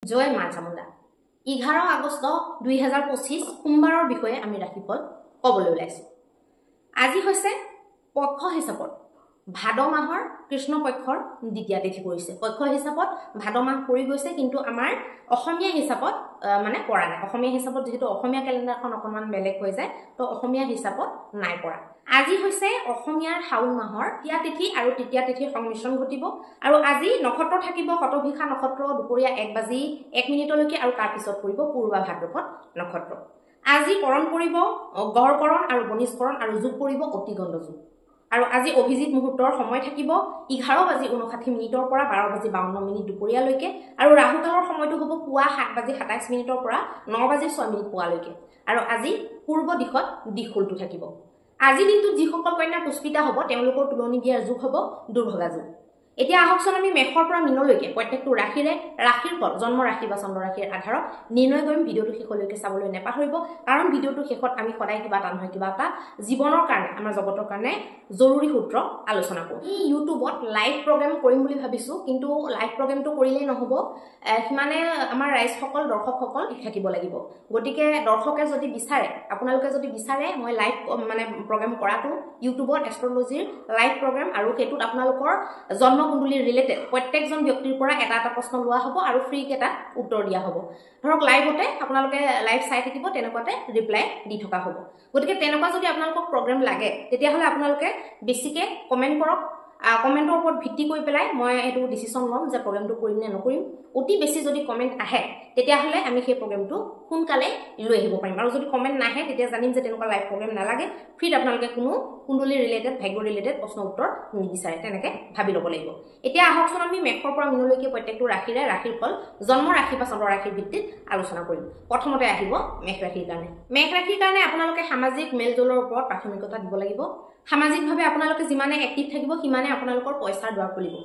জয় মা চামুণ্ডা 11 আগষ্ট 2025 সোমবাৰৰ বিষয়ে আমি ৰাশিফল ক'বলৈ ওলাইছো। আজি হৈছে পক্ষ হিচাপত ভাদ মাহৰ কৃষ্ণ পক্ষৰ দ্বিতীয় তিথি পৰিছে। পক্ষ হিচাপত ভাদ মাহ পৰি গৈছে, কিন্তু আমাৰ অসমীয়া হিচাপত মানে পৰা নাই। অসমীয়া হিচাপত যেহেতু অসমীয়া ক্যালেন্ডাৰখন অকণমান বেলেগ হৈ যায়, তো অসমীয়া হিচাপত নাই পৰা। আজি হৈছে অসমীয়াৰ শাওণ মাহৰ দ্বিতীয় তিথি আৰু তৃতীয় তিথিৰ সংমিশ্ৰণ ঘটিব। আৰু আজি নক্ষত্ৰ থাকিব শতভিষা নক্ষত্ৰ দুপৰীয়া 1:01 আৰু তাৰ পিছত পৰিব পূৰ্বা ভাদ্ৰপদ নক্ষত্ৰ। আজি কৰণ পৰিব গড়কৰণ আৰু বনিষ্কৰণ আৰু যোগ পৰিব অতিগণ্ড যোগ। আৰু আজি অভিজিত মুহূৰ্তৰ সময় থাকিব 11:59 পৰা 12:52 দুপৰীয়ালৈকে। আৰু ৰাহুকালৰ সময়টো হ'ব পুৱা 7:27 পৰা 9:06 পুৱালৈকে। আৰু আজি পূৰ্ব দিশত দিশোলটো থাকিব। আজি দিনটোত যিসকল কন্যা পুষ্পিতা হ'ব তেওঁলোকৰ তুলনি বিয়াৰ যোগ হ'ব দুৰ্ভগা যোগ। এতিয়া আহকচোন আমি মেষৰ পৰা মীনলৈকে প্ৰত্যেকটো ৰাশিৰ ফল জন্ম ৰাশি বা চন্দ্ৰ ৰাশিৰ আধাৰত নিৰ্ণয় কৰিম। ভিডিঅ'টো শেষলৈকে চাবলৈ নেপাহৰিব, কাৰণ ভিডিঅ'টো শেষত আমি সদায় কিবা এটা নহয় কিবা এটা জীৱনৰ কাৰণে আমাৰ জগতৰ কাৰণে জৰুৰী সূত্ৰ আলোচনা কৰোঁ। এই ইউটিউবত লাইভ প্ৰগ্ৰেম কৰিম বুলি ভাবিছোঁ, কিন্তু লাইভ প্ৰগ্ৰেমটো কৰিলেই নহ'ব, সিমানে আমাৰ ৰাইজসকল দৰ্শকসকল থাকিব লাগিব। গতিকে দৰ্শকে যদি বিচাৰে, আপোনালোকে যদি বিচাৰে মই লাইভ মানে প্ৰগ্ৰেম কৰাটো ইউটিউবত এষ্ট্ৰলজিৰ লাইভ প্ৰগ্ৰেম, আৰু সেইটোত আপোনালোকৰ জন্মকুণ্ডলীৰ ৰিলেটেড প্ৰত্যেকজন ব্যক্তিৰ পৰা এটা এটা প্ৰশ্ন লোৱা হ'ব আৰু ফ্ৰীকে এটা উত্তৰ দিয়া হ'ব। ধৰক লাইভতে আপোনালোকে লাইভ চাই থাকিব, তেনেকুৱাতে ৰিপ্লাই দি থকা হ'ব। গতিকে তেনেকুৱা যদি আপোনালোকক প্ৰগ্ৰেম লাগে তেতিয়াহ'লে আপোনালোকে বেছিকে কমেণ্ট কৰক। কমেণ্টৰ ওপৰত ভিত্তি কৰি পেলাই মই এইটো ডিচিশ্যন ল'ম যে প্ৰগ্ৰেমটো কৰিম নে নকৰিম। অতি বেছি যদি কমেণ্ট আহে তেতিয়াহ'লে আমি সেই প্ৰগ্ৰেমটো সোনকালে লৈ আহিব পাৰিম। আৰু যদি কমেণ্ট নাহে তেতিয়া জানিম যে তেনেকুৱা লাইভ প্ৰগ্ৰেম নালাগে, ফ্ৰীত আপোনালোকে কোনো কুণ্ডলী ৰিলেটেড ভাগ্য ৰিলেটেড প্ৰশ্ন উত্তৰ নিবিচাৰে, তেনেকৈ ভাবি ল'ব লাগিব। এতিয়া আহকচোন আমি মেষৰ পৰা মীনলৈকে প্ৰত্যেকটো ৰাশিৰ ফল জন্ম ৰাশি বা চন্দ্ৰ ৰাশিৰ ভিত্তিত আলোচনা কৰিম। প্ৰথমতে আহিব মেষ ৰাশিৰ কাৰণে। মেষ ৰাশিৰ কাৰণে আপোনালোকে সামাজিক মেলজোলৰ ওপৰত প্ৰাথমিকতা দিব লাগিব। সামাজিকভাৱে আপোনালোকে যিমানে এক্টিভ থাকিব সিমানে আপোনালোকৰ পইচাৰ দুৱাৰ খুলিব,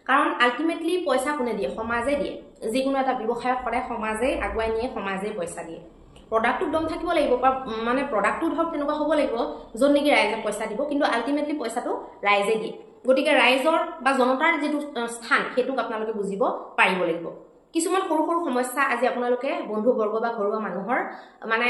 কাৰণ আল্টিমেটলি পইচা কোনে দিয়ে? সমাজে দিয়ে। যিকোনো এটা ব্যৱসায়ত সদায় সমাজেই আগুৱাই নিয়ে, সমাজেই পইচা দিয়ে। প্ৰডাক্টটোত দম থাকিব লাগিব, মানে প্ৰডাক্টটো ধৰক তেনেকুৱা হ'ব লাগিব য'ত নেকি ৰাইজে পইচা দিব, কিন্তু আল্টিমেটলি পইচাটো ৰাইজে দিয়ে। গতিকে ৰাইজৰ বা জনতাৰ যিটো স্থান সেইটোক আপোনালোকে বুজিব পাৰিব লাগিব। কিছুমান সৰু সৰু সমস্যা আজি আপোনালোকে বন্ধুবৰ্গ বা ঘৰুৱা মানুহৰ মানে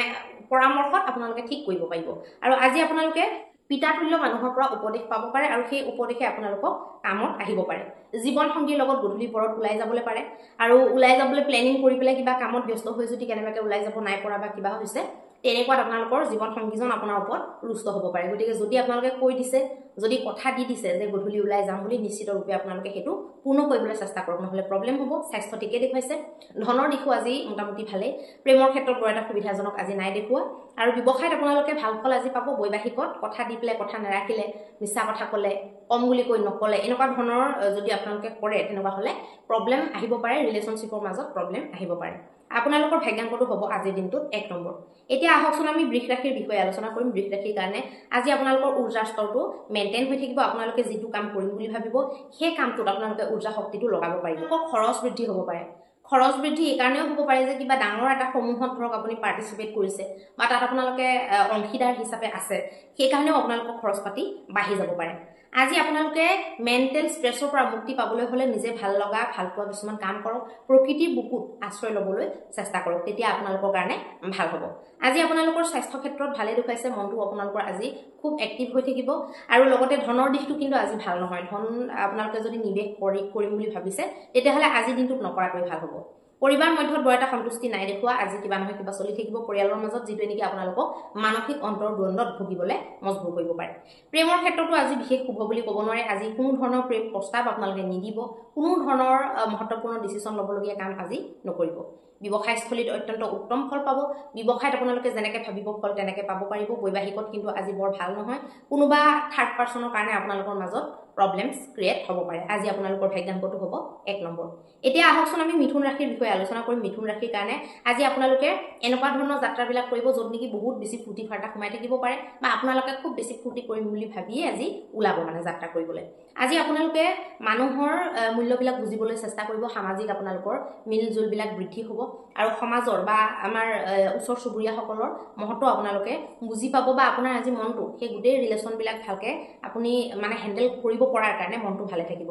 পৰামৰ্শত আপোনালোকে ঠিক কৰিব পাৰিব। আৰু আজি আপোনালোকে পিতাতুল্য মানুহৰ পৰা উপদেশ পাব পাৰে, আৰু সেই উপদেশে আপোনালোকক কামত আহিব পাৰে। জীৱন সংগীৰ লগত গধূলি পৰত ওলাই যাবলৈ পাৰে, আৰু ওলাই যাবলৈ প্লেনিং কৰি পেলাই কিবা কামত ব্যস্ত হৈ যদি কেনেবাকৈ ওলাই যাব নাই পৰা বা কিবা হৈছে, তেনেকুৱাত আপোনালোকৰ জীৱন সংগীজন আপোনাৰ ওপৰত ৰুষ্ট হ'ব পাৰে। গতিকে যদি আপোনালোকে কৈ দিছে, যদি কথা দি দিছে যে গধূলি ওলাই যাম বুলি, নিশ্চিত ৰূপে আপোনালোকে সেইটো পূৰ্ণ কৰিবলৈ চেষ্টা কৰক, নহ'লে প্ৰব্লেম হ'ব। স্বাস্থ্য ঠিকে দেখুৱাইছে, ধনৰ দিশো আজি মোটামুটি ভালেই। প্ৰেমৰ ক্ষেত্ৰত বৰ এটা সুবিধাজনক আজি নাই দেখুওৱা। আৰু ব্যৱসায়ত আপোনালোকে ভাল ফল আজি পাব। বৈবাহিকত কথা দি পেলাই কথা নাৰাখিলে, মিছা কথা ক'লে, কম বুলি কৈ নক'লে, এনেকুৱা ধৰণৰ যদি আপোনালোকে কৰে তেনেকুৱা হ'লে প্ৰব্লেম আহিব পাৰে, ৰিলেশ্যনশ্বিপৰ মাজত প্ৰব্লেম আহিব পাৰে। আপোনালোকৰ ভাগ্যাংকটো হ'ব আজিৰ দিনটোত 1 নম্বৰ। এতিয়া আহকচোন আমি বৃষ ৰাশিৰ বিষয়ে আলোচনা কৰিম। বৃষ ৰাশিৰ কাৰণে আজি আপোনালোকৰ উৰ্জাৰ স্তৰটো মেইনটেইন হৈ থাকিব। আপোনালোকে যিটো কাম কৰিম বুলি ভাবিব সেই কামটোত আপোনালোকে উৰ্জা শক্তিটো লগাব পাৰিব। খৰচ বৃদ্ধি হ'ব পাৰে। খৰচ বৃদ্ধি এইকাৰণেও হ'ব পাৰে যে কিবা ডাঙৰ এটা সমূহত ধৰক আপুনি পাৰ্টিচিপেট কৰিছে বা তাত আপোনালোকে অংশীদাৰ হিচাপে আছে, সেইকাৰণেও আপোনালোকৰ খৰচ পাতি বাঢ়ি যাব পাৰে। আজি আপোনালোকে মেণ্টেল ষ্ট্ৰেছৰ পৰা মুক্তি পাবলৈ হ'লে নিজে ভাল লগা ভাল পোৱা কিছুমান কাম কৰক। প্ৰকৃতিৰ বুকুত আশ্ৰয় ল'বলৈ চেষ্টা কৰক, তেতিয়া আপোনালোকৰ কাৰণে ভাল হ'ব। আজি আপোনালোকৰ স্বাস্থ্য ক্ষেত্ৰত ভালে দেখুৱাইছে। মনটো আপোনালোকৰ আজি খুব এক্টিভ হৈ থাকিব। আৰু লগতে ধনৰ দিশটো কিন্তু আজি ভাল নহয়। ধন আপোনালোকে যদি নিৱেশ কৰিম বুলি ভাবিছে তেতিয়াহ'লে আজিৰ দিনটোত নকৰাটোৱে ভাল হ'ব। পৰিবাৰ মধ্যত বৰ এটা সন্তুষ্টি নাই দেখুওৱা। আজি কিবা নহয় কিবা চলি থাকিব পৰিয়ালৰ মাজত, যিটোৱে নেকি আপোনালোকক মানসিক অন্তৰ্দ্বন্দ্বত ভুগিবলৈ মজবুৰ কৰিব পাৰে। প্ৰেমৰ ক্ষেত্ৰতো আজি বিশেষ শুভ বুলি ক'ব নোৱাৰে। আজি কোনো ধৰণৰ প্ৰেম প্ৰস্তাৱ আপোনালোকে নিদিব। কোনো ধৰণৰ মহত্বপূৰ্ণ ডিচিশ্যন ল'বলগীয়া কাম আজি নকৰিব। ব্যৱসায়স্থলীত অত্যন্ত উত্তম ফল পাব। ব্যৱসায়ত আপোনালোকে যেনেকৈ ভাবিব ফল তেনেকৈ পাব পাৰিব। বৈবাহিকত কিন্তু আজি বৰ ভাল নহয়। কোনোবা থাৰ্ড পাৰ্চনৰ কাৰণে আপোনালোকৰ মাজত প্ৰব্লেমছ ক্ৰিয়েট হ'ব পাৰে। আজি আপোনালোকৰ ভাগ্যাংকটো হ'ব 1 নম্বৰ। এতিয়া আহকচোন আমি মিথুন ৰাশিৰ বিষয়ে আলোচনা কৰিম। মিথুন ৰাশিৰ কাৰণে আজি আপোনালোকে এনেকুৱা ধৰণৰ যাত্ৰাবিলাক কৰিব য'ত নেকি বহুত বেছি ফূৰ্তি ফাৰ্তা সোমাই থাকিব পাৰে, বা আপোনালোকে খুব বেছি ফূৰ্তি কৰিম বুলি ভাবিয়ে আজি ওলাব মানে যাত্ৰা কৰিবলৈ। আজি আপোনালোকে মানুহৰ মূল্যবিলাক বুজিবলৈ চেষ্টা কৰিব। সামাজিক আপোনালোকৰ মিলজুলবিলাক বৃদ্ধি হ'ব, আৰু সমাজৰ বা আমাৰ ওচৰ চুবুৰীয়াসকলৰ মহত্ব আপোনালোকে বুজি পাব, বা আপোনাৰ আজি মনটো সেই গোটেই ৰিলেশ্যনবিলাক ভালকৈ আপুনি মানে হেণ্ডেল কৰিব পৰাৰ কাৰণে মনটো ভালে থাকিব।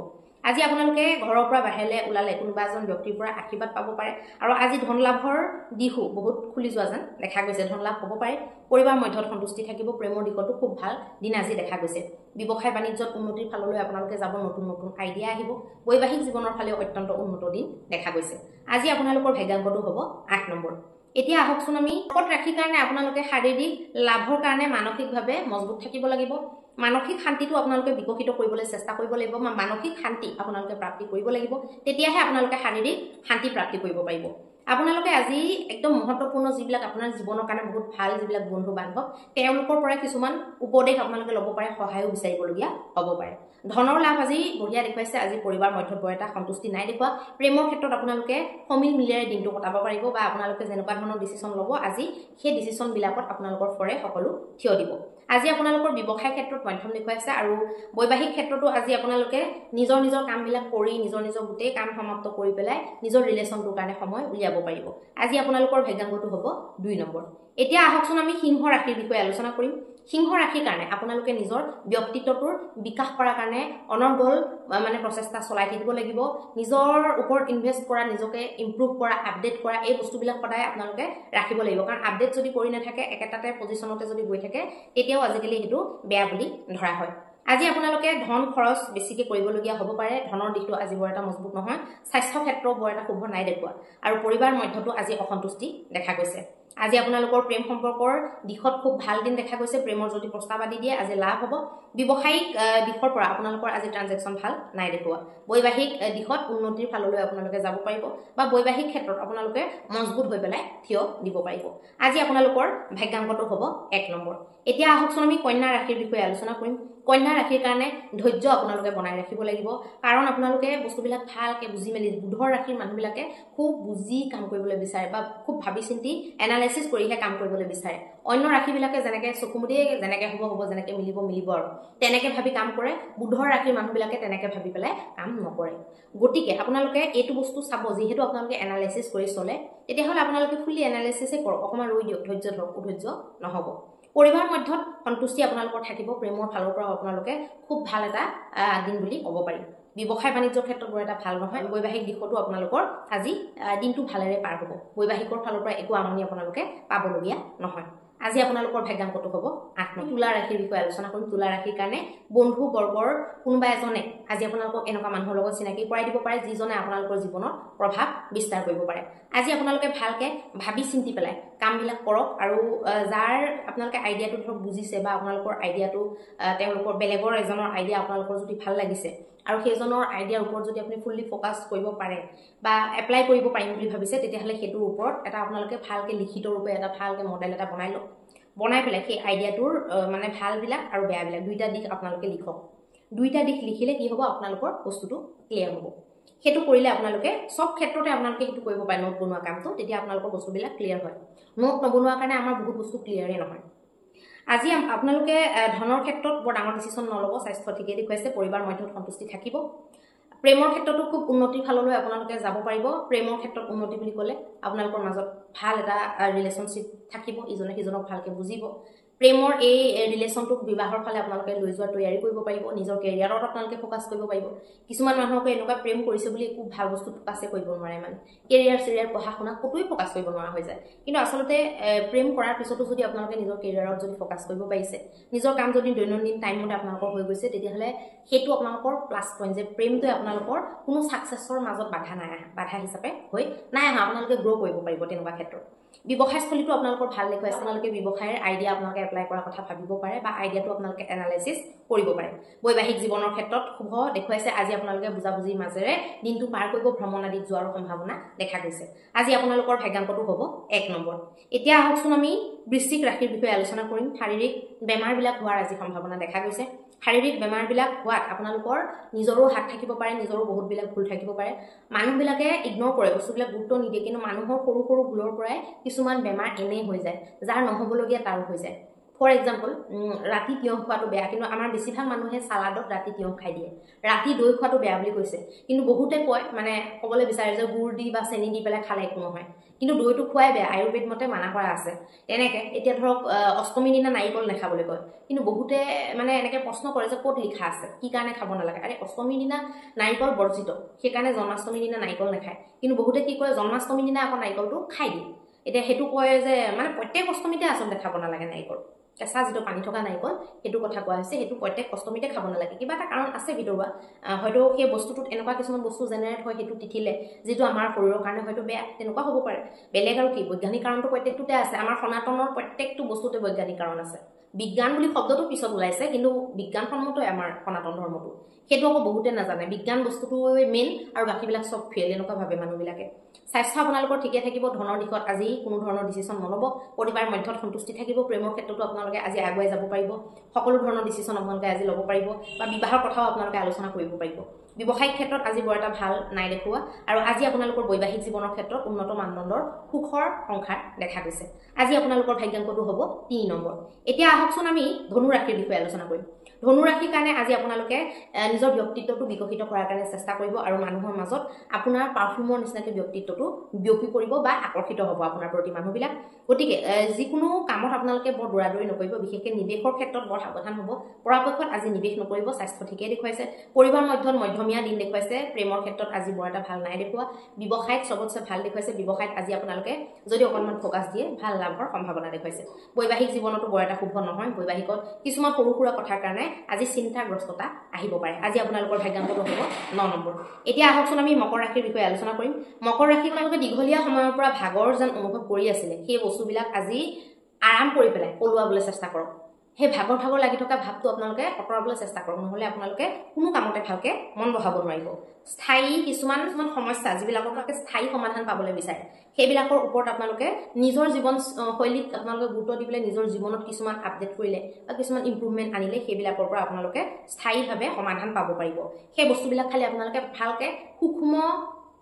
আজি আপোনালোকে ঘৰৰ পৰা বাহিৰলৈ ওলালে কোনোবা এজন ব্যক্তিৰ পৰা আশীৰ্বাদ পাব পাৰে আৰু আজি ধন লাভৰ দিশো বহুত খুলি যোৱা যেন দেখা গৈছে। ধন লাভ হ'ব পাৰে, পৰিবাৰ মধ্যত সন্তুষ্টি থাকিব, প্ৰেমৰ দিশতো খুব ভাল দিন আজি দেখা গৈছে। ব্যৱসায় বাণিজ্যত উন্নতিৰ ফাললৈ আপোনালোকে যাব, নতুন নতুন আইডিয়া আহিব। বৈবাহিক জীৱনৰ ফালেও অত্যন্ত উন্নত দিন দেখা গৈছে। আজি আপোনালোকৰ ভাগ্যাংকটো হ'ব 8 নম্বৰ। এতিয়া আহকচোন আমি কৰ্কট ৰাশিৰ কাৰণে আপোনালোকে শাৰীৰিক লাভৰ কাৰণে মানসিকভাৱে মজবুত থাকিব লাগিব। মানসিক শান্তিটো আপোনালোকে বিকশিত কৰিবলৈ চেষ্টা কৰিব লাগিব, মানসিক শান্তি আপোনালোকে প্ৰাপ্তি কৰিব লাগিব, তেতিয়াহে আপোনালোকে শাৰীৰিক শান্তি প্ৰাপ্তি কৰিব পাৰিব। আপোনালোকে আজি একদম মহত্বপূৰ্ণ যিবিলাক আপোনাৰ জীৱনৰ কাৰণে বহুত ভাল যিবিলাক বন্ধু বান্ধৱ, তেওঁলোকৰ পৰা কিছুমান উপদেশ আপোনালোকে ল'ব পাৰে, সহায়ো বিচাৰিবলগীয়া হ'ব পাৰে। ধনৰ লাভ আজি বঢ়িয়া দেখুৱাইছে। আজি পৰিবাৰ মধ্যত বৰ এটা সন্তুষ্টি নাই দেখুওৱা। প্ৰেমৰ ক্ষেত্ৰত আপোনালোকে সমিল মিলেৰে দিনটো কটাব পাৰিব বা আপোনালোকে যেনেকুৱা ধৰণৰ ডিচিশ্যন ল'ব আজি সেই ডিচিশ্যনবিলাকত আপোনালোকৰ ফৰে সকলো থিয় দিব। আজি আপোনালোকৰ ব্যৱসায় ক্ষেত্ৰত মধ্যম দেখুৱাইছে আৰু বৈবাহিক ক্ষেত্ৰতো আজি আপোনালোকে নিজৰ নিজৰ কামবিলাক কৰি নিজৰ গোটেই কাম সমাপ্ত কৰি পেলাই নিজৰ ৰিলেশ্যনটোৰ কাৰণে সময় উলিয়াব পাৰিব। আজি আপোনালোকৰ ভাগ্যাংকটো হ'ব 2 নম্বৰ। এতিয়া আহকচোন আমি সিংহ ৰাশিৰ বিষয়ে আলোচনা কৰিম। সিংহ ৰাশিৰ কাৰণে আপোনালোকে নিজৰ ব্যক্তিত্বটোৰ বিকাশ কৰাৰ কাৰণে অনৰ্গল প্ৰচেষ্টা চলাই থাকিব লাগিব। নিজৰ ওপৰত ইনভেষ্ট কৰা, নিজকে ইম্প্ৰুভ কৰা, আপডেট কৰা, এই বস্তুবিলাক সদায় আপোনালোকে ৰাখিব লাগিব। কাৰণ আপডেট যদি কৰি নাথাকে, একেটাতে পজিশ্যনতে যদি গৈ থাকে, তেতিয়াও আজিকালি সেইটো বেয়া বুলি ধৰা হয়। আজি আপোনালোকে ধন খৰচ বেছিকৈ কৰিবলগীয়া হ'ব পাৰে। ধনৰ দিশটো আজি বৰ এটা মজবুত নহয়। স্বাস্থ্য ক্ষেত্ৰ বৰ এটা শুভ নাই দেখুওৱা আৰু পৰিবাৰ মধ্যতো আজি অসন্তুষ্টি দেখা গৈছে। আজি আপোনালোকৰ প্ৰেম সম্পৰ্কৰ দিশত খুব ভাল দিন দেখা গৈছে। প্ৰেমৰ যদি প্ৰস্তাৱ আদি দিয়ে আজি লাভ হ'ব। ব্যৱসায়িক দিশৰ পৰা আপোনালোকৰ আজি ট্ৰানজেকশ্যন ভাল নাই দেখুওৱা। বৈবাহিক দিশত উন্নতিৰ ফাললৈ আপোনালোকে যাব পাৰিব বা বৈবাহিক ক্ষেত্ৰত আপোনালোকে মজবুত হৈ পেলাই থিয় দিব পাৰিব। আজি আপোনালোকৰ ভাগ্যাংকটো হ'ব 1 নম্বৰ। এতিয়া আহকচোন আমি কন্যা ৰাশিৰ বিষয়ে আলোচনা কৰিম। কন্যা ৰাশিৰ কাৰণে ধৈৰ্য আপোনালোকে বনাই ৰাখিব লাগিব। কাৰণ আপোনালোকে বস্তুবিলাক ভালকৈ বুজি মেলি, বুধৰ ৰাশিৰ মানুহবিলাকে খুব বুজি কাম কৰিবলৈ বিচাৰে বা খুব ভাবি চিন্তি এনালাইচিছ কৰিহে কাম কৰিবলৈ বিচাৰে। অন্য ৰাশিবিলাকে যেনেকৈ চকুমুদিয়ে যেনেকৈ হ'ব যেনেকৈ মিলিব আৰু তেনেকৈ ভাবি কাম কৰে। বুধৰ ৰাশিৰ মানুহবিলাকে তেনেকৈ ভাবি পেলাই কাম নকৰে। গতিকে আপোনালোকে এইটো বস্তু চাব, যিহেতু আপোনালোকে এনালাইচিছ কৰি চলে, তেতিয়াহ'লে আপোনালোকে ফুলি এনালাইচিছে কৰক, অকণমান ৰৈ দিয়ক, ধৈৰ্য ধৰক, অধৈৰ্য নহ'ব। পৰিবাৰ মধ্যত সন্তুষ্টি আপোনালোকৰ থাকিব। প্ৰেমৰ ফালৰ পৰা আপোনালোকে খুব ভাল এটা দিন বুলি ক'ব পাৰি। ব্যৱসায় বাণিজ্যৰ ক্ষেত্ৰত বৰ এটা ভাল নহয়। বৈবাহিক দিশতো আপোনালোকৰ আজি দিনটো ভালেৰে পাৰ হ'ব। বৈবাহিকৰ ফালৰ পৰা একো আমনি আপোনালোকে পাবলগীয়া নহয়। আজি আপোনালোকৰ ভাগ্যাংকটো হ'ব 8 নম্বৰ। তুলা ৰাশিৰ বিষয়ে আলোচনা কৰিম। তুলা ৰাশিৰ কাৰণে বন্ধু বৰ্গৰ কোনোবা এজনে আজি আপোনালোকক এনেকুৱা মানুহৰ লগত চিনাকি কৰাই দিব পাৰে, যিজনে আপোনালোকৰ জীৱনত প্ৰভাৱ বিস্তাৰ কৰিব পাৰে। আজি আপোনালোকে ভালকৈ ভাবি চিন্তি পেলাই কামবিলাক কৰক আৰু যাৰ আপোনালোকে আইডিয়াটো ধৰক বুজিছে বা আপোনালোকৰ আইডিয়াটো তেওঁলোকৰ বেলেগৰ এজনৰ আইডিয়া আপোনালোকৰ যদি ভাল লাগিছে আৰু সেইজনৰ আইডিয়াৰ ওপৰত যদি আপুনি ফুল্লি ফ'কাছ কৰিব পাৰে বা এপ্লাই কৰিব পাৰিম বুলি ভাবিছে, তেতিয়াহ'লে সেইটোৰ ওপৰত এটা আপোনালোকে ভালকৈ লিখিত ৰূপে এটা ভালকৈ মডেল এটা বনাই লওক। বনাই পেলাই সেই আইডিয়াটোৰ ভালবিলাক আৰু বেয়াবিলাক দুইটা দিশ আপোনালোকে লিখক। দুইটা দিশ লিখিলে কি হ'ব, আপোনালোকৰ বস্তুটো ক্লিয়াৰ হ'ব। সেইটো কৰিলে আপোনালোকে সব ক্ষেত্ৰতে আপোনালোকে সেইটো কৰিব পাৰে। নোট বনোৱা কামটো, তেতিয়া আপোনালোকৰ বস্তুবিলাক ক্লিয়াৰ হয়। নোট নবনোৱাৰ কাৰণে আমাৰ বহুত বস্তু ক্লিয়াৰে নহয়। আজি আপোনালোকে ধনৰ ক্ষেত্ৰত বৰ ডাঙৰ ডিচিশ্যন নল'ব। স্বাস্থ্য ঠিকেই দেখুৱাইছে। পৰিবাৰ মধ্যত সন্তুষ্টি থাকিব। প্ৰেমৰ ক্ষেত্ৰতো খুব উন্নতিৰ ফাললৈ আপোনালোকে যাব পাৰিব। প্ৰেমৰ ক্ষেত্ৰত উন্নতি বুলি ক'লে আপোনালোকৰ মাজত ভাল এটা ৰিলেশ্যনশ্বিপ থাকিব, ইজনে সিজনক ভালকৈ বুজিব। প্ৰেমৰ এই ৰিলেশ্যনটোক বিবাহৰ ফালে আপোনালোকে লৈ যোৱাৰ তৈয়াৰী কৰিব পাৰিব। নিজৰ কেৰিয়াৰত আপোনালোকে ফ'কাছ কৰিব পাৰিব। কিছুমান মানুহকে এনেকুৱা প্ৰেম কৰিছে বুলি একো ভাল বস্তু ফ'কাছে কৰিব নোৱাৰে, কেৰিয়াৰ পঢ়া শুনা ক'তোৱে ফ'কাছ কৰিব নোৱাৰা হৈ যায়। কিন্তু আচলতে প্ৰেম কৰাৰ পিছতো যদি আপোনালোকে নিজৰ কেৰিয়াৰত যদি ফ'কাছ কৰিব পাৰিছে, নিজৰ কাম যদি দৈনন্দিন টাইমমতে আপোনালোকৰ হৈ গৈছে, তেতিয়াহ'লে সেইটো আপোনালোকৰ প্লাছ পইণ্ট যে প্ৰেমটোৱে আপোনালোকৰ কোনো ছাকচেছৰ মাজত বাধা হিচাপে হৈ নাই অহা। আপোনালোকে গ্ৰ' কৰিব পাৰিব তেনেকুৱা ক্ষেত্ৰত। ব্যৱসায়স্থলীটো আপোনালোকৰ ভাল দেখুৱাইছে। আপোনালোকে ব্যৱসায়ৰ আইডিয়া আপোনালোকে এপ্লাই কৰাৰ কথা ভাবিব পাৰে বা আইডিয়াটো আপোনালোকে এনালাইচিছ কৰিব পাৰে। বৈবাহিক জীৱনৰ ক্ষেত্ৰত শুভ দেখুৱাইছে। আজি আপোনালোকে বুজাবুজিৰ মাজেৰে দিনটো পাৰ কৰিব, ভ্ৰমণ আদিত যোৱাৰ সম্ভাৱনা দেখা গৈছে। আজি আপোনালোকৰ ভাগ্যাংকটো হ'ব 1 নম্বৰ। এতিয়া আহকচোন আমি বৃশ্চিক ৰাশিৰ বিষয়ে আলোচনা কৰিম। শাৰীৰিক বেমাৰবিলাক হোৱাৰ আজি সম্ভাৱনা দেখা গৈছে। শাৰীৰিক বেমাৰবিলাক হোৱাত আপোনালোকৰ নিজৰো হাত থাকিব পাৰে, নিজৰো বহুতবিলাক ভুল থাকিব পাৰে। মানুহবিলাকে ইগন'ৰ কৰে, বস্তুবিলাক গুৰুত্ব নিদিয়ে, কিন্তু মানুহৰ সৰু সৰু ভুলৰ পৰাই কিছুমান বেমাৰ এনেই হৈ যায়, যাৰ নহ'বলগীয়া তাৰো হৈ যায়। ফৰ এক্সাম্পল ৰাতি তিয়ঁহ খোৱাটো বেয়া, কিন্তু আমাৰ বেছিভাগ মানুহে চালাডত ৰাতি তিয়ঁহ খাই দিয়ে। ৰাতি দৈ খোৱাটো বেয়া বুলি কৈছে, কিন্তু বহুতে কয় মানে ক'বলৈ বিচাৰে যে গুড় দি বা চেনি দি পেলাই খালে একো নহয়, কিন্তু দৈটো খোৱাই বেয়া, আয়ুৰ্বেদ মতে মানা কৰা আছে। তেনেকৈ এতিয়া ধৰক অষ্টমীৰ দিনা নাৰিকল নাখাবলৈ কয়, কিন্তু বহুতে মানে এনেকৈ প্ৰশ্ন কৰে যে ক'ত লিখা আছে কি কাৰণে খাব নালাগে। আৰে অষ্টমীৰ দিনা নাৰিকল বৰ্জিত, সেইকাৰণে জন্মাষ্টমীৰ দিনা নাৰিকল নাখায়, কিন্তু বহুতে কি কৰে জন্মাষ্টমীৰ দিনা আকৌ নাৰিকলটো খাই দিয়ে। এতিয়া সেইটো কয় যে মানে প্ৰত্যেক অষ্টমীতে আচলতে খাব নালাগে নাৰিকল, কেঁচা যিটো পানী থকা নাৰিকল সেইটো কথা কোৱা হৈছে, সেইটো প্ৰত্যেক অষ্টমীতে খাব নালাগে। কিবা এটা কাৰণ আছে ভিতৰুৱা, হয়তো সেই বস্তুটোত এনেকুৱা কিছুমান বস্তু জেনেৰেট হয় সেইটো তিথিলে, যিটো আমাৰ শৰীৰৰ কাৰণে হয়তো বেয়া, তেনেকুৱা হ'ব পাৰে। বেলেগ আৰু কি বৈজ্ঞানিক কাৰণটো প্ৰত্যেকটোতে আছে, আমাৰ সনাতনৰ প্ৰত্যেকটো বস্তুতে বৈজ্ঞানিক কাৰণ আছে। বিজ্ঞান বুলি শব্দটো পিছত ওলাইছে, কিন্তু বিজ্ঞানসন্মতই আমাৰ সনাতন ধৰ্মটো, সেইটো আকৌ বহুতে নাজানে। বিজ্ঞান বস্তুটো মেইন আৰু বাকীবিলাক চব ফেল, এনেকুৱা ভাবে মানুহবিলাকে। স্বাস্থ্য আপোনালোকৰ ঠিকে থাকিব, ধনৰ দিশত আজি কোনো ধৰণৰ ডিচিশ্যন নল'ব, পৰিবাৰ মধ্যত সন্তুষ্টি থাকিব, প্ৰেমৰ ক্ষেত্ৰতো আপোনালোকে আজি আগুৱাই যাব পাৰিব, সকলো ধৰণৰ ডিচিশ্যন আপোনালোকে আজি ল'ব পাৰিব, বা বিবাহৰ কথাও আপোনালোকে আলোচনা কৰিব পাৰিব। ব্যৱসায়িক ক্ষেত্ৰত আজি বৰ এটা ভাল নাই দেখুওৱা, আৰু আজি আপোনালোকৰ বৈবাহিক জীৱনৰ ক্ষেত্ৰত উন্নত মানদণ্ডৰ সুখৰ সংসাৰ দেখা গৈছে। আজি আপোনালোকৰ ভাগ্যাংকটো হ'ব 3 নম্বৰ। এতিয়া আহকচোন আমি ধনু ৰাশিৰ বিষয়ে আলোচনা কৰিম। ধনু ৰাশিৰ কাৰণে আজি আপোনালোকে নিজৰ ব্যক্তিত্বটো বিকশিত কৰাৰ কাৰণে চেষ্টা কৰিব, আৰু মানুহৰ মাজত আপোনাৰ পাৰফিউমৰ নিচিনাকৈ ব্যক্তিত্বটো বিয়পি পৰিব বা আকৰ্ষিত হ'ব আপোনাৰ প্ৰতি মানুহবিলাক। গতিকে যিকোনো কামত আপোনালোকে বৰ দৌৰাদৌৰি নকৰিব, বিশেষকৈ নিৱেশৰ ক্ষেত্ৰত বৰ সাৱধান হ'ব। পৰাপক্ষত আজি নিৱেশ নকৰিব, স্বাস্থ্য ঠিকেই দেখুৱাইছে, পৰিবাৰ মধ্যত মধ্যমীয়া দিন দেখুৱাইছে, প্ৰেমৰ ক্ষেত্ৰত আজি বৰ এটা ভাল নাই দেখুওৱা, ব্যৱসায়ত চবতছে ভাল দেখুৱাইছে, ব্যৱসায়ত আজি আপোনালোকে যদি অকণমান ফ'কাছ দিয়ে ভাল লাভৰ সম্ভাৱনা দেখুৱাইছে। বৈবাহিক জীৱনতো বৰ এটা শুভ নহয়, বৈবাহিকত কিছুমান সৰু সুৰা কথাৰ কাৰণে আজি চিন্তাগ্ৰস্ততা আহিব পাৰে। আজি আপোনালোকৰ ভাগ্যাংকটো হ'ব 9 নম্বৰ। এতিয়া আহকচোন আমি মকৰ ৰাশিৰ বিষয়ে আলোচনা কৰিম। মকৰ ৰাশিৰ আপোনালোকে দীঘলীয়া সময়ৰ পৰা ভাগৰ যেন অনুভৱ কৰি আছিলে, সেই বস্তুবিলাক আজি আৰাম কৰি পেলাই পলুৱাবলৈ চেষ্টা কৰক। সেই ভাগৰ লাগি থকা ভাৱটো আপোনালোকে আঁতৰাবলৈ চেষ্টা কৰক, নহ'লে আপোনালোকে কোনো কামতে ভালকৈ মন বহাব নোৱাৰিব। স্থায়ী কিছুমান সমস্যা যিবিলাকৰ আপোনালোকে স্থায়ী সমাধান পাবলৈ বিচাৰে, সেইবিলাকৰ ওপৰত আপোনালোকে নিজৰ জীৱন শৈলীত আপোনালোকে গুৰুত্ব দি পেলাই নিজৰ জীৱনত কিছুমান আপডেট কৰিলে বা কিছুমান ইম্প্ৰুভমেণ্ট আনিলে সেইবিলাকৰ পৰা আপোনালোকে স্থায়ীভাৱে সমাধান পাব পাৰিব। সেই বস্তুবিলাক খালি আপোনালোকে ভালকৈ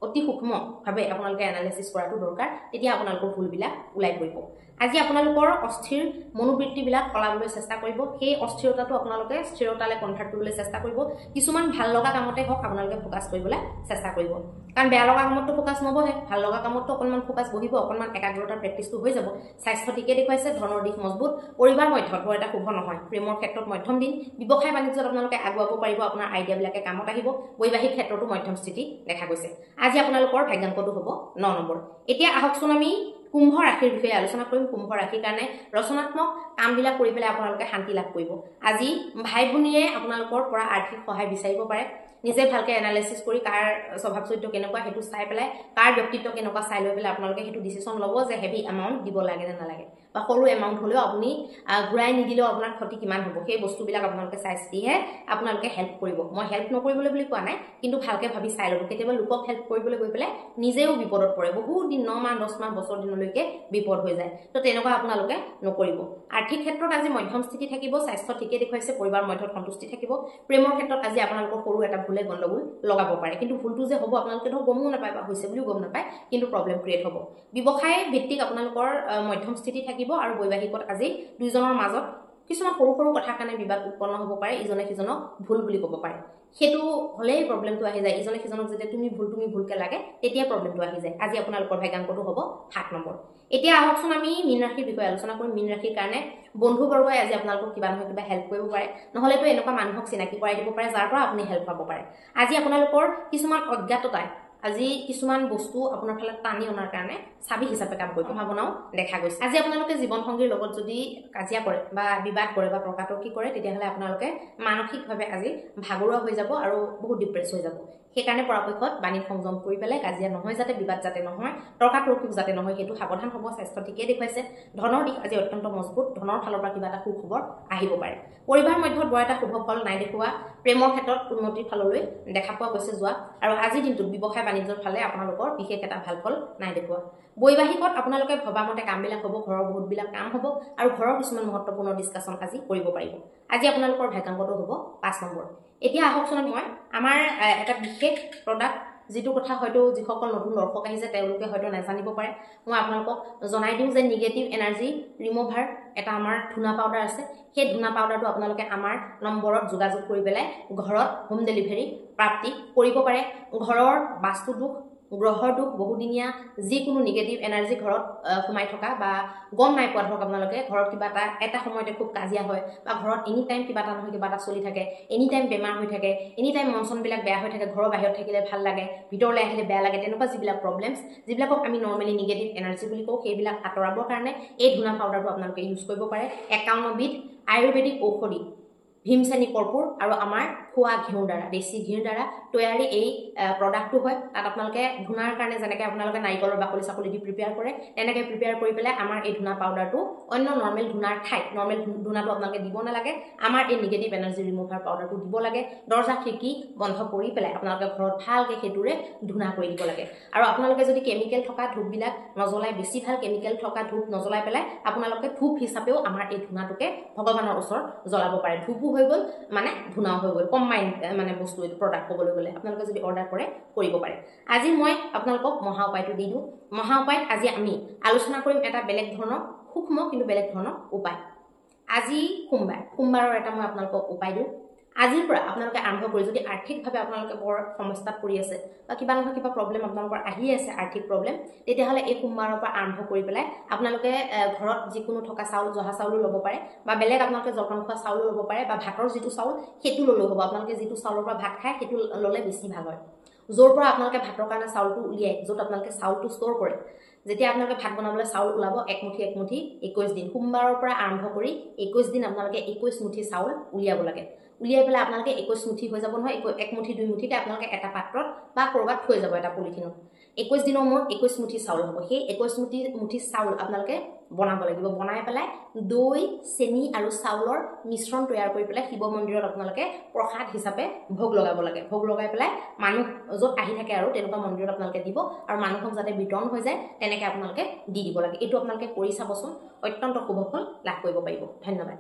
অতি সূক্ষ্মভাৱে আপোনালোকে এনালাইচিছ কৰাটো দৰকাৰ, তেতিয়া আপোনালোকৰ ভুলবিলাক ওলাই পৰিব। আজি আপোনালোকৰ অস্থিৰ মনোবৃত্তিবিলাক সলাবলৈ চেষ্টা কৰিব, সেই অস্থিৰতাটো আপোনালোকে স্থিৰতালৈ কনভাৰ্ট কৰিবলৈ চেষ্টা কৰিব। কিছুমান ভাল লগা কামতে হওক আপোনালোকে ফ'কাছ কৰিবলৈ চেষ্টা কৰিব, কাৰণ বেয়া লগা কামতটো ফ'কাছ নবহে, ভাল লগা কামতটো অকণমান ফ'কাছ বহিব, অকণমান একাগ্ৰতাৰ প্ৰেক্টিছটো হৈ যাব। স্বাস্থ্য ঠিকে দেখুৱাইছে, ধনৰ দিশ মজবুত, পৰিবাৰ মধ্যত বৰ এটা শুভ নহয়, প্ৰেমৰ ক্ষেত্ৰত মধ্যম দিন, ব্যৱসায় বাণিজ্যত আপোনালোকে আগুৱাব পাৰিব, আপোনাৰ আইডিয়াবিলাকে কামত আহিব, বৈবাহিক ক্ষেত্ৰতো মধ্যম স্থিতি দেখা গৈছে। আজি আপোনালোকৰ ভাগ্যাংকটো হ'ব 9 নম্বৰ। এতিয়া আহকচোন আমি কুম্ভ ৰাশিৰ বিষয়ে আলোচনা কৰিম। কুম্ভ ৰাশিৰ কাৰণে ৰচনাত্মক কামবিলাক কৰি পেলাই আপোনালোকে শান্তি লাভ কৰিব। আজি ভাই ভনীয়ে আপোনালোকৰ পৰা আৰ্থিক সহায় বিচাৰিব পাৰে, নিজে ভালকৈ এনালাইচিছ কৰি কাৰ স্বভাৱ চৰিত্ৰ কেনেকুৱা সেইটো চাই পেলাই, কাৰ ব্যক্তিত্ব কেনেকুৱা চাই লৈ পেলাই আপোনালোকে সেইটো ডিচিশ্যন ল'ব যে হেভি এমাউণ্ট দিব লাগে নে নালাগে, বা সৰু এমাউণ্ট হ'লেও আপুনি ঘূৰাই নিদিলেও আপোনাৰ ক্ষতি কিমান হ'ব, সেই বস্তুবিলাক আপোনালোকে চাই চিতিহে আপোনালোকে হেল্প কৰিব। মই হেল্প নকৰিবলৈ বুলি কোৱা নাই, কিন্তু ভালকৈ ভাবি চাই ল'ব। কেতিয়াবা লোকক হেল্প কৰিবলৈ গৈ পেলাই নিজেও বিপদত পৰে, বহুত দিন 9 মাহ 10 মাহ বছৰ দিনলৈকে বিপদ হৈ যায়, তো তেনেকুৱা আপোনালোকে নকৰিব। আৰ্থিক ক্ষেত্ৰত আজি মধ্যম স্থিতি থাকিব, স্বাস্থ্য ঠিকে দেখুৱাইছে, পৰিবাৰ মধ্যত সন্তুষ্টি থাকিব। প্ৰেমৰ ক্ষেত্ৰত আজি আপোনালোকৰ সৰু এটা ভুলে গণ্ডগোল লগাব পাৰে, কিন্তু ভুলটো যে হ'ব আপোনালোকে ধৰক গমো নাপায় বা হৈছে বুলিও গম নাপায়, কিন্তু প্ৰব্লেম ক্ৰিয়েট হ'ব। ব্যৱসায় ভিত্তিক আপোনালোকৰ মধ্যম স্থিতি থাকিব, আৰু বৈবাহিকত আজি দুইজনৰ মাজত কিছুমান সৰু কথাৰ কাৰণে বিবাদ উৎপন্ন হ'ব পাৰে, ইজনে সিজনক ভুল বুলি ক'ব পাৰে। সেইটো হ'লেই প্ৰব্লেমটো আহি যায়, ইজনে সিজনক যেতিয়া তুমি ভুলকৈ লাগে তেতিয়া প্ৰব্লেমটো আহি যায়। আজি আপোনালোকৰ ভাগ্যাংকটো হ'ব 7 নম্বৰ। এতিয়া আহকচোন আমি মীন ৰাশিৰ বিষয়ে আলোচনা কৰিম। মীন ৰাশিৰ কাৰণে বন্ধুবৰ্গই আজি আপোনালোকক কিবা নহয় কিবা হেল্প কৰিব পাৰে, নহ'লেতো এনেকুৱা মানুহক চিনাকি কৰাই দিব পাৰে যাৰ পৰা আপুনি হেল্প পাব পাৰে। আজি আপোনালোকৰ কিছুমান অজ্ঞাততাই আজি কিছুমান বস্তু আপোনাৰ ফালে টানি অনাৰ কাৰণে চাবি হিচাপে কাম কৰিব, সম্ভাৱনাও দেখা গৈছে। আজি আপোনালোকে জীৱন সংগীৰ লগত যদি কাজিয়া কৰে বা বিবাদ কৰে বা তৰ্কাতৰ্কি কৰে, তেতিয়াহ'লে আপোনালোকে মানসিকভাৱে আজি ভাগৰুৱা হৈ যাব আৰু বহুত ডিপ্ৰেছ হৈ যাব। সেইকাৰণে পৰাপক্ষত বাণী সংযম কৰি পেলাই কাজিয়া নহয়, যাতে বিবাদ যাতে নহয়, তৰ্কাতৰ্কিও যাতে নহয়, সেইটো সাৱধান হ'ব। স্বাস্থ্য ঠিকেই দেখুৱাইছে, ধনৰ দিশ আজি অত্যন্ত মজবুত, ধনৰ ফালৰ পৰা কিবা এটা সুখবৰ আহিব পাৰে। পৰিবাৰ মধ্যত বৰ এটা শুভ ফল নাই দেখুওৱা, প্ৰেমৰ ক্ষেত্ৰত উন্নতিৰ ফাললৈ দেখা পোৱা গৈছে যোৱা, আৰু আজিৰ দিনটোত ব্যৱসায় বাণিজ্যৰ ফালে আপোনালোকৰ বিশেষ এটা ভাল ফল নাই দেখুওৱা। বৈবাহিকত আপোনালোকে ভবা মতে কামবিলাক হ'ব, ঘৰৰ বহুতবিলাক কাম হ'ব, আৰু ঘৰৰ কিছুমান মহত্বপূৰ্ণ ডিছকাশ্যন আজি কৰিব পাৰিব। আজি আপোনালোকৰ ভাগ্যাংকটো হ'ব 5 নম্বৰ। এতিয়া আহকচোন মই আমাৰ এটা বিশেষ প্ৰডাক্ট যিটো কথা হয়তো যিসকল নতুন দৰ্শক আহিছে তেওঁলোকে হয়তো নাজানিব পাৰে মই আপোনালোকক জনাই দিওঁ যে নিগেটিভ এনাৰ্জি ৰিমুভাৰ এটা আমাৰ ধুনা পাউডাৰ আছে সেই ধুনা পাউডাৰটো আপোনালোকে আমাৰ নম্বৰত যোগাযোগ কৰি পেলাই ঘৰত হোম ডেলিভাৰী প্ৰাপ্তি কৰিব পাৰে ঘৰৰ বাস্তু দুখ গ্ৰহৰ দুখ বহুদিনীয়া যিকোনো নিগেটিভ এনাৰ্জি ঘৰত সোমাই থকা বা গম নাই পোৱা ধৰক আপোনালোকে ঘৰত কিবা এটা সময়তে খুব কাজিয়া হয় বা ঘৰত এনি টাইম কিবা এটা নহয় কিবা এটা চলি থাকে এনি টাইম বেমাৰ হৈ থাকে এনি টাইম মন চনবিলাক বেয়া হৈ থাকে ঘৰৰ বাহিৰত থাকিলে ভাল লাগে ভিতৰলৈ আহিলে বেয়া লাগে তেনেকুৱা যিবিলাক প্ৰব্লেমছ যিবিলাকক আমি নৰ্মেলি নিগেটিভ এনাৰ্জি বুলি কওঁ সেইবিলাক আঁতৰাবৰ কাৰণে এই ধুনা পাউডাৰটো আপোনালোকে ইউজ কৰিব পাৰে 51 বিধ আয়ুৰ্বেদিক ঔষধি ভীমসেনী কৰ্পূৰ আৰু আমাৰ খোৱা ঘিউৰ দ্বাৰা দেশী ঘিউৰ দ্বাৰা তৈয়াৰী এই প্ৰডাক্টটো হয় তাত আপোনালোকে ধুনাৰ কাৰণে যেনেকৈ আপোনালোকে নাৰিকলৰ বাকলি চাকলি দি প্ৰিপেয়াৰ কৰে তেনেকৈ প্ৰিপেয়াৰ কৰি পেলাই আমাৰ এই ধুনা পাউডাৰটো অন্য নৰ্মেল ধুনাৰ ঠাইত নৰ্মেল ধুনাটো আপোনালোকে দিব নালাগে আমাৰ এই নিগেটিভ এনাৰ্জি ৰিমুভাৰ পাউডাৰটো দিব লাগে দৰ্জা খিৰিকী বন্ধ কৰি পেলাই আপোনালোকে ঘৰত ভালকৈ সেইটোৰে ধুনা কৰি দিব লাগে আৰু আপোনালোকে যদি কেমিকেল থকা ধূপবিলাক নজ্বলাই বেছি ভাল কেমিকেল থকা ধূপ নজ্বলাই পেলাই আপোনালোকে ধূপ হিচাপেও আমাৰ এই ধুনাটোকে ভগৱানৰ ওচৰত জ্বলাব পাৰে ধূপো হৈ গ'ল মানে ধুনাও হৈ গ'ল কম্বাইন মানে বস্তু এইটো প্ৰডাক্ট ক'বলৈ গ'লে আপোনালোকে যদি অৰ্ডাৰ কৰে কৰিব পাৰে আজি মই আপোনালোকক মহা উপায়টো দি দিওঁ মহা উপায়ত আজি আমি আলোচনা কৰিম এটা বেলেগ ধৰণৰ সূক্ষ্ম কিন্তু বেলেগ ধৰণৰ উপায় আজি সোমবাৰৰ এটা মই আপোনালোকক উপায় দিওঁ আজিৰ পৰা আপোনালোকে আৰম্ভ কৰি যদি আৰ্থিকভাৱে আপোনালোকে বৰ সমস্যাত পৰি আছে বা কিবা নহয় কিবা প্ৰব্লেম আপোনালোকৰ আহি আছে আৰ্থিক প্ৰব্লেম তেতিয়াহ'লে এই সোমবাৰৰ পৰা আৰম্ভ কৰি পেলাই আপোনালোকে ঘৰত যিকোনো থকা চাউল জহা চাউলো ল'ব পাৰে বা বেলেগ আপোনালোকে জলপান খোৱা চাউলো ল'ব পাৰে বা ভাতৰ যিটো চাউল সেইটো ল'লেও হ'ব আপোনালোকে যিটো চাউলৰ পৰা ভাত খায় সেইটো ল'লে বেছি ভাল হয় য'ৰ পৰা আপোনালোকে ভাতৰ কাৰণে চাউলটো উলিয়াই য'ত আপোনালোকে চাউলটো ষ্ট'ৰ কৰে যেতিয়া আপোনালোকে ভাত বনাবলৈ চাউল ওলাব একমুঠি 21 দিন সোমবাৰৰ পৰা আৰম্ভ কৰি 21 দিন আপোনালোকে 21 মুঠি চাউল উলিয়াব লাগে উলিয়াই পেলাই আপোনালোকে 21 মুঠি হৈ যাব নহয় এক মুঠি দুই মুঠিতে আপোনালোকে এটা পাত্ৰত বা ক'ৰবাত থৈ যাব এটা পলিথিনত 21 দিনৰ মূৰত 21 মুঠি চাউল হ'ব সেই 21 মুঠি চাউল আপোনালোকে বনাব লাগিব বনাই পেলাই দৈ চেনি আৰু চাউলৰ মিশ্ৰণ তৈয়াৰ কৰি পেলাই শিৱ মন্দিৰত আপোনালোকে প্ৰসাদ হিচাপে ভোগ লগাব লাগে ভোগ লগাই পেলাই মানুহ য'ত আহি থাকে আৰু তেনেকুৱা মন্দিৰত আপোনালোকে দিব আৰু মানুহক যাতে বিতৰণ হৈ যায় তেনেকৈ আপোনালোকে দি দিব লাগে এইটো আপোনালোকে কৰি চাবচোন অত্যন্ত শুভ ফল লাভ কৰিব পাৰিব ধন্যবাদ